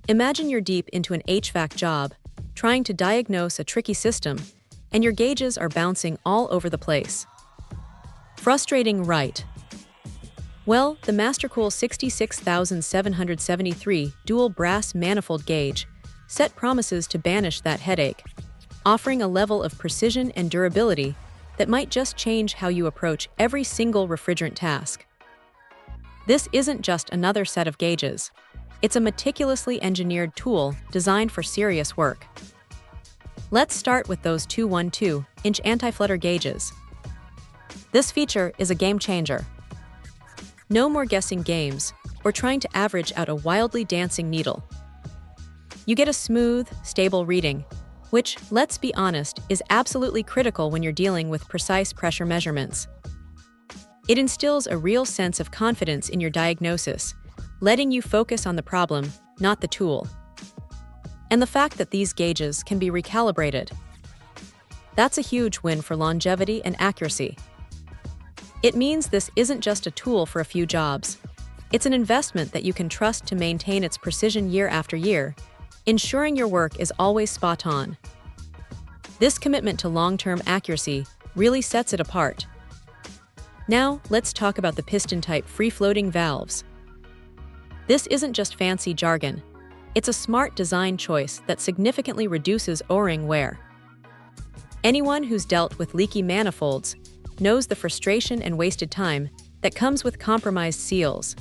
Imagine you're deep into an HVAC job, trying to diagnose a tricky system, and your gauges are bouncing all over the place. Frustrating, right? Well, the Mastercool 66773 dual brass manifold gauge set promises to banish that headache, offering a level of precision and durability that might just change how you approach every single refrigerant task. This isn't just another set of gauges. It's a meticulously engineered tool designed for serious work. Let's start with those 212-inch anti-flutter gauges. This feature is a game changer. No more guessing games or trying to average out a wildly dancing needle. You get a smooth, stable reading, which, let's be honest, is absolutely critical when you're dealing with precise pressure measurements. It instills a real sense of confidence in your diagnosis, letting you focus on the problem, not the tool. And the fact that these gauges can be recalibrated. That's a huge win for longevity and accuracy. It means this isn't just a tool for a few jobs. It's an investment that you can trust to maintain its precision year after year, ensuring your work is always spot on. This commitment to long-term accuracy really sets it apart. Now, let's talk about the piston-type free-floating valves. This isn't just fancy jargon. It's a smart design choice that significantly reduces O-ring wear. Anyone who's dealt with leaky manifolds knows the frustration and wasted time that comes with compromised seals.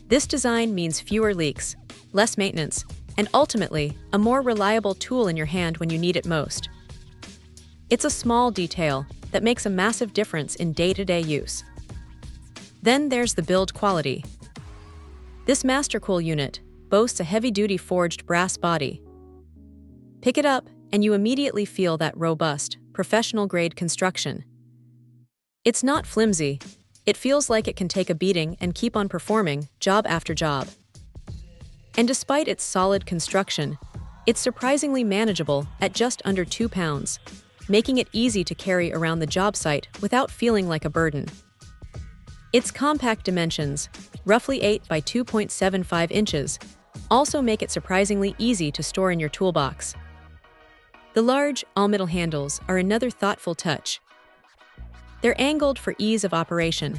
This design means fewer leaks, less maintenance, and ultimately, a more reliable tool in your hand when you need it most. It's a small detail that makes a massive difference in day-to-day use. Then there's the build quality. This Mastercool unit boasts a heavy-duty forged brass body. Pick it up, and you immediately feel that robust, professional-grade construction. It's not flimsy. It feels like it can take a beating and keep on performing, job after job. And despite its solid construction, it's surprisingly manageable at just under 2 pounds, making it easy to carry around the job site without feeling like a burden. Its compact dimensions, roughly 8 by 2.75 inches, also make it surprisingly easy to store in your toolbox. The large, all-metal handles are another thoughtful touch. They're angled for ease of operation,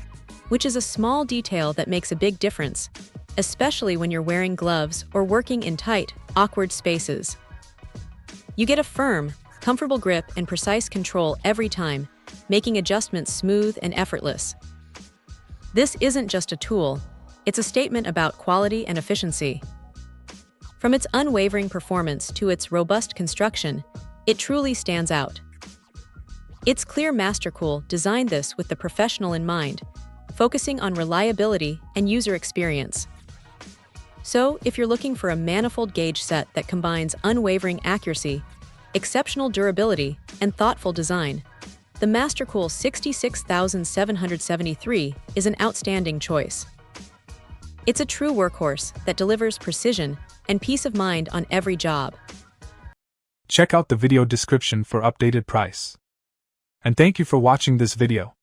which is a small detail that makes a big difference, especially when you're wearing gloves or working in tight, awkward spaces. You get a firm, comfortable grip and precise control every time, making adjustments smooth and effortless. This isn't just a tool, it's a statement about quality and efficiency. From its unwavering performance to its robust construction, it truly stands out. It's clear Mastercool designed this with the professional in mind, focusing on reliability and user experience. So, if you're looking for a manifold gauge set that combines unwavering accuracy, exceptional durability, and thoughtful design, the Mastercool 66773 is an outstanding choice. It's a true workhorse that delivers precision and peace of mind on every job. Check out the video description for updated price. And thank you for watching this video.